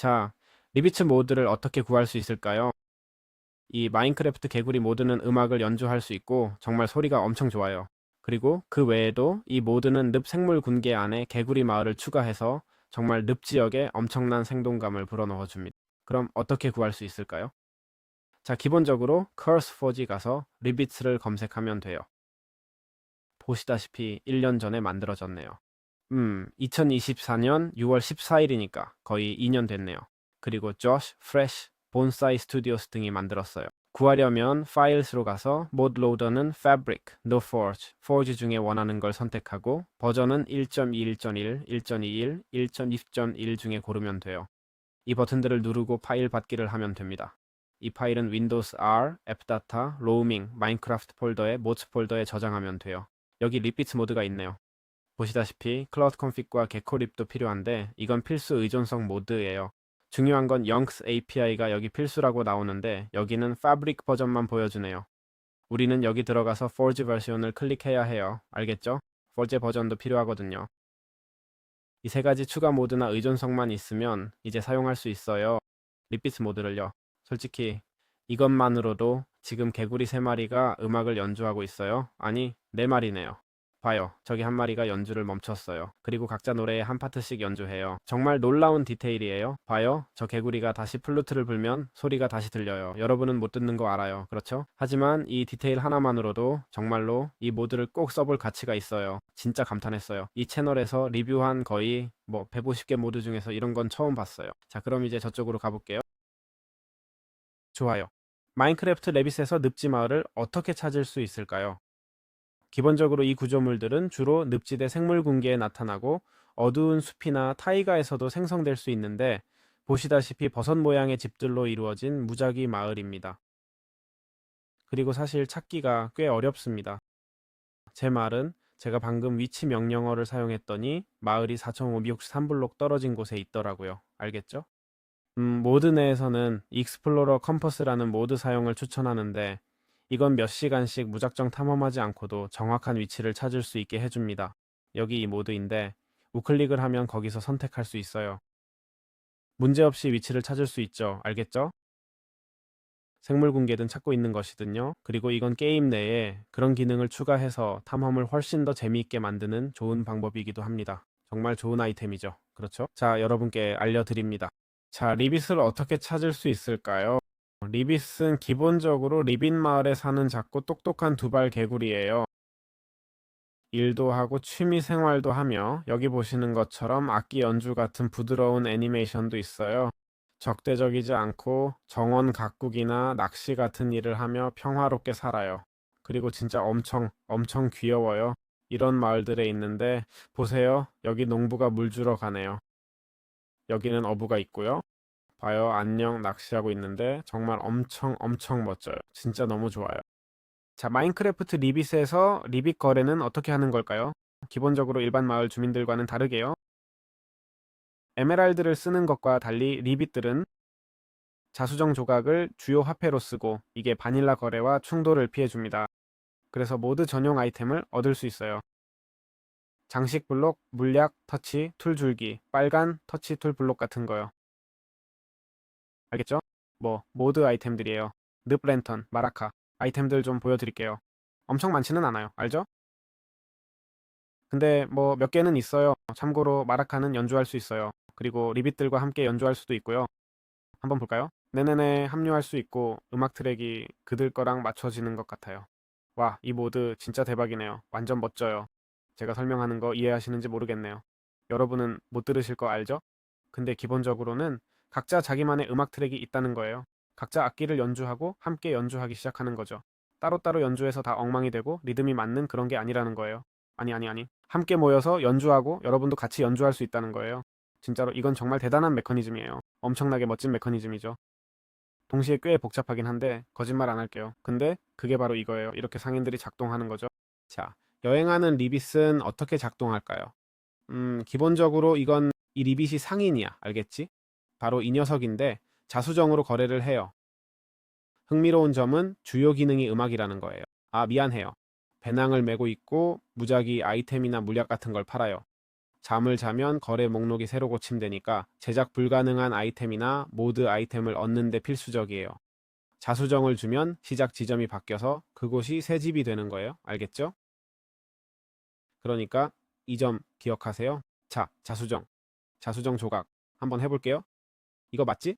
자, 리비츠 모드를 어떻게 구할 수 있을까요? 이 마인크래프트 개구리 모드는 음악을 연주할 수 있고 정말 소리가 엄청 좋아요. 그리고 그 외에도 이 모드는 늪 생물 군계 안에 개구리 마을을 추가해서 정말 늪 지역에 엄청난 생동감을 불어넣어 줍니다. 그럼 어떻게 구할 수 있을까요? 자, 기본적으로 curse4G 가서 리비츠를 검색하면 돼요. 보시다시피 1년 전에 만들어졌네요. 2024년 6월 14일이니까 거의 2년 됐네요. 그리고 조시, 프레쉬, 본사이 스튜디오스 등이 만들었어요. 구하려면 파일스로 가서 모드 로더는 Fabric, NoForge, Forge 중에 원하는 걸 선택하고 버전은 1.21.1, 1.21, 1.20.1 중에 고르면 돼요. 이 버튼들을 누르고 파일 받기를 하면 됩니다. 이 파일은 Windows R, AppData, Roaming, Minecraft 폴더에 모ds 폴더에 저장하면 돼요. 여기 리피트 모드가 있네요. 보시다시피 클라우드 컨픽과 개코립도 필요한데 이건 필수 의존성 모드예요. 중요한 건 영x API가 여기 필수라고 나오는데 여기는 Fabric 버전만 보여주네요. 우리는 여기 들어가서 Forge 버전을 클릭해야 해요. 알겠죠? Forge 버전도 필요하거든요. 이 세 가지 추가 모드나 의존성만 있으면 이제 사용할 수 있어요. 리피트 모드를요. 솔직히 이것만으로도 지금 개구리 3마리가 음악을 연주하고 있어요. 아니, 4마리네요. 봐요. 저기 한 마리가 연주를 멈췄어요. 그리고 각자 노래에 한 파트씩 연주해요. 정말 놀라운 디테일이에요. 봐요. 저 개구리가 다시 플루트를 불면 소리가 다시 들려요. 여러분은 못 듣는 거 알아요. 그렇죠? 하지만 이 디테일 하나만으로도 정말로 이 모드를 꼭 써볼 가치가 있어요. 진짜 감탄했어요. 이 채널에서 리뷰한 거의 150개 모드 중에서 이런 건 처음 봤어요. 자, 그럼 이제 저쪽으로 가볼게요. 좋아요. 마인크래프트 레빗에서 늪지 마을을 어떻게 찾을 수 있을까요? 기본적으로 이 구조물들은 주로 늪지대 생물 군계에 나타나고 어두운 숲이나 타이가에서도 생성될 수 있는데 보시다시피 버섯 모양의 집들로 이루어진 무작위 마을입니다. 그리고 사실 찾기가 꽤 어렵습니다. 제 말은 제가 방금 위치 명령어를 사용했더니 마을이 4,563블록 떨어진 곳에 있더라고요. 알겠죠? 모드 내에서는 익스플로러 컴퍼스라는 모드 사용을 추천하는데 이건 몇 시간씩 무작정 탐험하지 않고도 정확한 위치를 찾을 수 있게 해줍니다. 여기 이 모드인데 우클릭을 하면 거기서 선택할 수 있어요. 문제없이 위치를 찾을 수 있죠. 알겠죠? 생물 군계든 찾고 있는 것이든요. 그리고 이건 게임 내에 그런 기능을 추가해서 탐험을 훨씬 더 재미있게 만드는 좋은 방법이기도 합니다. 정말 좋은 아이템이죠. 그렇죠? 자, 여러분께 알려드립니다. 자, 리빗을 어떻게 찾을 수 있을까요? 리빗은 기본적으로 리빗 마을에 사는 작고 똑똑한 두발 개구리예요. 일도 하고 취미 생활도 하며 여기 보시는 것처럼 악기 연주 같은 부드러운 애니메이션도 있어요. 적대적이지 않고 정원 가꾸기나 낚시 같은 일을 하며 평화롭게 살아요. 그리고 진짜 엄청 귀여워요. 이런 마을들에 있는데 보세요. 여기 농부가 물 주러 가네요. 여기는 어부가 있고요. 봐요. 안녕 낚시하고 있는데 정말 엄청 멋져요. 진짜 너무 좋아요. 자, 마인크래프트 리빗에서 리빗 거래는 어떻게 하는 걸까요? 기본적으로 일반 마을 주민들과는 다르게요. 에메랄드를 쓰는 것과 달리 리빗들은 자수정 조각을 주요 화폐로 쓰고 이게 바닐라 거래와 충돌을 피해줍니다. 그래서 모드 전용 아이템을 얻을 수 있어요. 장식 블록, 물약, 터치, 툴 줄기, 빨간 터치 툴 블록 같은 거요. 알겠죠? 모드 아이템들이에요. 늪 랜턴, 마라카 아이템들 좀 보여드릴게요. 엄청 많지는 않아요. 알죠? 근데 몇 개는 있어요. 참고로 마라카는 연주할 수 있어요. 그리고 리빗들과 함께 연주할 수도 있고요. 한번 볼까요? 네네네 합류할 수 있고 음악 트랙이 그들 거랑 맞춰지는 것 같아요. 와, 이 모드 진짜 대박이네요. 완전 멋져요. 제가 설명하는 거 이해하시는지 모르겠네요. 여러분은 못 들으실 거 알죠? 근데 기본적으로는 각자 자기만의 음악 트랙이 있다는 거예요. 각자 악기를 연주하고 함께 연주하기 시작하는 거죠. 따로따로 연주해서 다 엉망이 되고 리듬이 맞는 그런 게 아니라는 거예요. 아니. 함께 모여서 연주하고 여러분도 같이 연주할 수 있다는 거예요. 진짜로 이건 정말 대단한 메커니즘이에요. 엄청나게 멋진 메커니즘이죠. 동시에 꽤 복잡하긴 한데 거짓말 안 할게요. 근데 그게 바로 이거예요. 이렇게 상인들이 작동하는 거죠. 자, 여행하는 리빗은 어떻게 작동할까요? 기본적으로 이건 이 리빗이 상인이야. 알겠지? 바로 이 녀석인데 자수정으로 거래를 해요. 흥미로운 점은 주요 기능이 음악이라는 거예요. 아, 미안해요. 배낭을 메고 있고 무작위 아이템이나 물약 같은 걸 팔아요. 잠을 자면 거래 목록이 새로 고침되니까 제작 불가능한 아이템이나 모드 아이템을 얻는 데 필수적이에요. 자수정을 주면 시작 지점이 바뀌어서 그곳이 새 집이 되는 거예요. 알겠죠? 그러니까 이 점 기억하세요. 자, 자수정 조각 한번 해볼게요. 이거 맞지?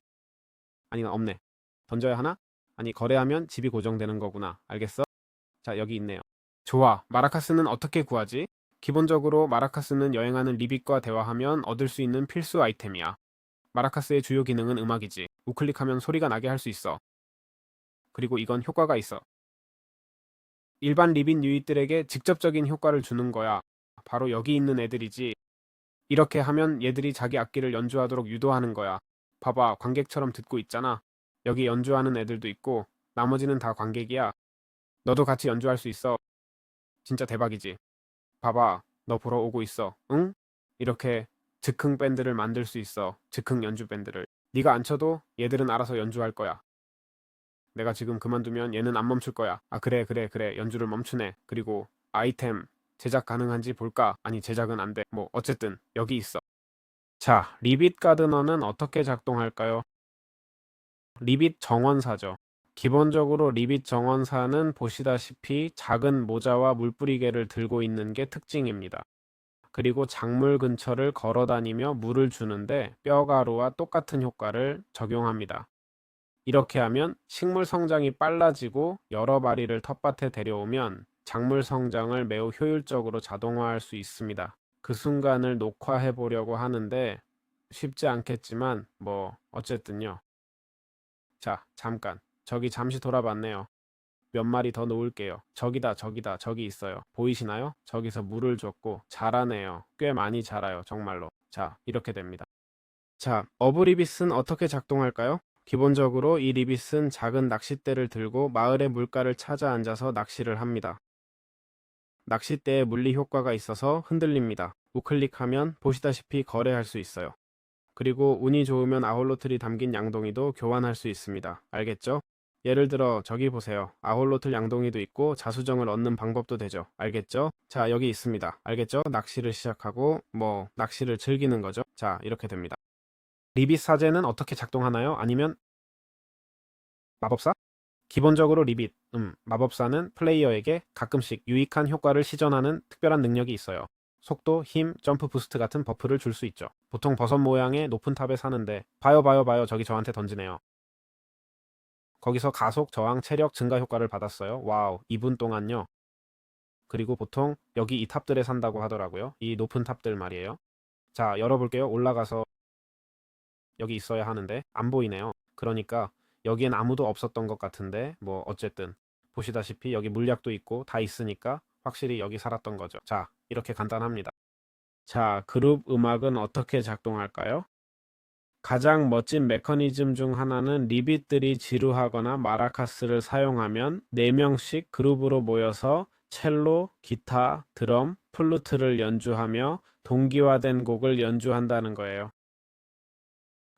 아니, 없네. 던져야 하나? 아니, 거래하면 집이 고정되는 거구나. 알겠어? 자, 여기 있네요. 좋아. 마라카스는 어떻게 구하지? 기본적으로 마라카스는 여행하는 리빗과 대화하면 얻을 수 있는 필수 아이템이야. 마라카스의 주요 기능은 음악이지. 우클릭하면 소리가 나게 할 수 있어. 그리고 이건 효과가 있어. 일반 리빗 유닛들에게 직접적인 효과를 주는 거야. 바로 여기 있는 애들이지. 이렇게 하면 얘들이 자기 악기를 연주하도록 유도하는 거야. 봐봐, 관객처럼 듣고 있잖아. 여기 연주하는 애들도 있고 나머지는 다 관객이야. 너도 같이 연주할 수 있어. 진짜 대박이지. 봐봐, 너 보러 오고 있어. 응? 이렇게 즉흥 밴드를 만들 수 있어. 즉흥 연주 밴드를. 네가 안 쳐도 얘들은 알아서 연주할 거야. 내가 지금 그만두면 얘는 안 멈출 거야. 아, 그래. 연주를 멈추네. 그리고 아이템 제작 가능한지 볼까? 아니, 제작은 안 돼. 뭐 어쨌든 여기 있어. 자, 리빗 가드너는 어떻게 작동할까요? 리빗 정원사죠. 기본적으로 리빗 정원사는 보시다시피 작은 모자와 물뿌리개를 들고 있는 게 특징입니다. 그리고 작물 근처를 걸어 다니며 물을 주는데 뼈가루와 똑같은 효과를 적용합니다. 이렇게 하면 식물 성장이 빨라지고 여러 마리를 텃밭에 데려오면 작물 성장을 매우 효율적으로 자동화할 수 있습니다. 그 순간을 녹화해 보려고 하는데 쉽지 않겠지만 뭐 어쨌든요. 자, 잠깐. 저기 잠시 돌아봤네요. 몇 마리 더 놓을게요. 저기다, 저기 있어요. 보이시나요? 저기서 물을 줬고 자라네요. 꽤 많이 자라요, 정말로. 자, 이렇게 됩니다. 자, 어브리빗은 어떻게 작동할까요? 기본적으로 이 리빗은 작은 낚싯대를 들고 마을의 물가를 찾아 앉아서 낚시를 합니다. 낚싯대에 물리 효과가 있어서 흔들립니다. 우클릭하면 보시다시피 거래할 수 있어요. 그리고 운이 좋으면 아홀로틀이 담긴 양동이도 교환할 수 있습니다. 알겠죠? 예를 들어 저기 보세요. 아홀로틀 양동이도 있고 자수정을 얻는 방법도 되죠. 알겠죠? 자, 여기 있습니다. 알겠죠? 낚시를 시작하고 낚시를 즐기는 거죠. 자, 이렇게 됩니다. 리빗 사제는 어떻게 작동하나요? 아니면 마법사? 기본적으로 리빗, 마법사는 플레이어에게 가끔씩 유익한 효과를 시전하는 특별한 능력이 있어요. 속도, 힘, 점프 부스트 같은 버프를 줄 수 있죠. 보통 버섯 모양의 높은 탑에 사는데 봐요 저기 저한테 던지네요. 거기서 가속, 저항, 체력 증가 효과를 받았어요. 와우, 2분 동안요. 그리고 보통 여기 이 탑들에 산다고 하더라고요. 이 높은 탑들 말이에요. 자, 열어볼게요. 올라가서 여기 있어야 하는데 안 보이네요. 그러니까 여기엔 아무도 없었던 것 같은데 뭐 어쨌든 보시다시피 여기 물약도 있고 다 있으니까 확실히 여기 살았던 거죠. 자, 이렇게 간단합니다. 자, 그룹 음악은 어떻게 작동할까요? 가장 멋진 메커니즘 중 하나는 리빗들이 지루하거나 마라카스를 사용하면 4명씩 그룹으로 모여서 첼로, 기타, 드럼, 플루트를 연주하며 동기화된 곡을 연주한다는 거예요.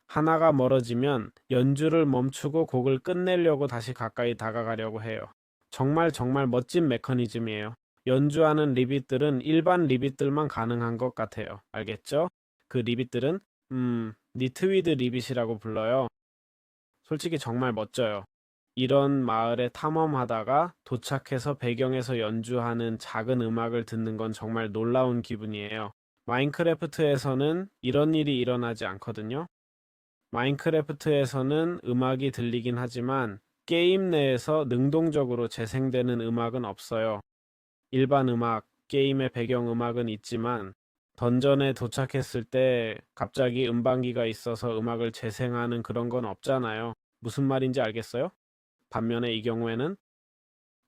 하나가 멀어지면 연주를 멈추고 곡을 끝내려고 다시 가까이 다가가려고 해요. 정말 멋진 메커니즘이에요. 연주하는 리빗들은 일반 리빗들만 가능한 것 같아요. 알겠죠? 그 리빗들은 니트위드 리빗이라고 불러요. 솔직히 정말 멋져요. 이런 마을에 탐험하다가 도착해서 배경에서 연주하는 작은 음악을 듣는 건 정말 놀라운 기분이에요. 마인크래프트에서는 이런 일이 일어나지 않거든요. 마인크래프트에서는 음악이 들리긴 하지만 게임 내에서 능동적으로 재생되는 음악은 없어요. 일반 음악, 게임의 배경 음악은 있지만 던전에 도착했을 때 갑자기 음방기가 있어서 음악을 재생하는 그런 건 없잖아요. 무슨 말인지 알겠어요? 반면에 이 경우에는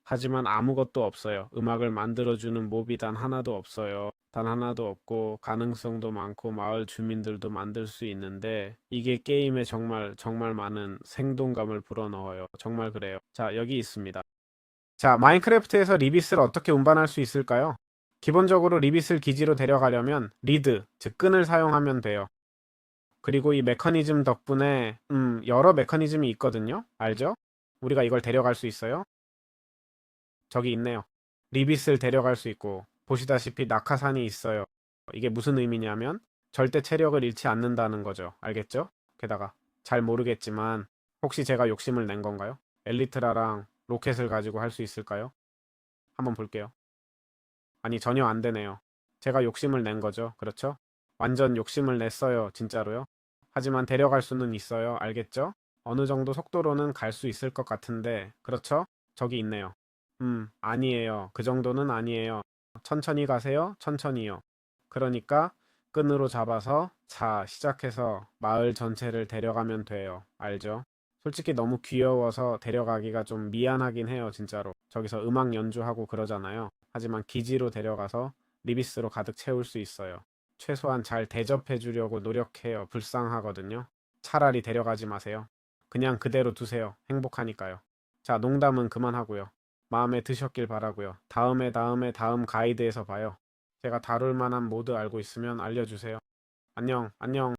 하지만 아무것도 없어요. 음악을 만들어주는 몹이 단 하나도 없어요. 단 하나도 없고 가능성도 많고 마을 주민들도 만들 수 있는데 이게 게임에 정말 많은 생동감을 불어넣어요. 정말 그래요. 자, 여기 있습니다. 자, 마인크래프트에서 리빗을 어떻게 운반할 수 있을까요? 기본적으로 리빗을 기지로 데려가려면 리드, 즉 끈을 사용하면 돼요. 그리고 이 메커니즘 덕분에 여러 메커니즘이 있거든요. 알죠? 우리가 이걸 데려갈 수 있어요. 저기 있네요. 리빗을 데려갈 수 있고 보시다시피 낙하산이 있어요. 이게 무슨 의미냐면 절대 체력을 잃지 않는다는 거죠. 알겠죠? 게다가 잘 모르겠지만 혹시 제가 욕심을 낸 건가요? 엘리트라랑 로켓을 가지고 할 수 있을까요? 한번 볼게요. 아니, 전혀 안 되네요. 제가 욕심을 낸 거죠. 그렇죠? 완전 욕심을 냈어요. 진짜로요. 하지만 데려갈 수는 있어요. 알겠죠? 어느 정도 속도로는 갈 수 있을 것 같은데, 그렇죠? 저기 있네요. 아니에요. 그 정도는 아니에요. 천천히 가세요. 천천히요. 그러니까 끈으로 잡아서 자, 시작해서 마을 전체를 데려가면 돼요. 알죠? 솔직히 너무 귀여워서 데려가기가 좀 미안하긴 해요, 진짜로. 저기서 음악 연주하고 그러잖아요. 하지만 기지로 데려가서 리비스로 가득 채울 수 있어요. 최소한 잘 대접해 주려고 노력해요. 불쌍하거든요. 차라리 데려가지 마세요. 그냥 그대로 두세요. 행복하니까요. 자, 농담은 그만하고요. 마음에 드셨길 바라고요. 다음 가이드에서 봐요. 제가 다룰 만한 모드 알고 있으면 알려주세요. 안녕, 안녕.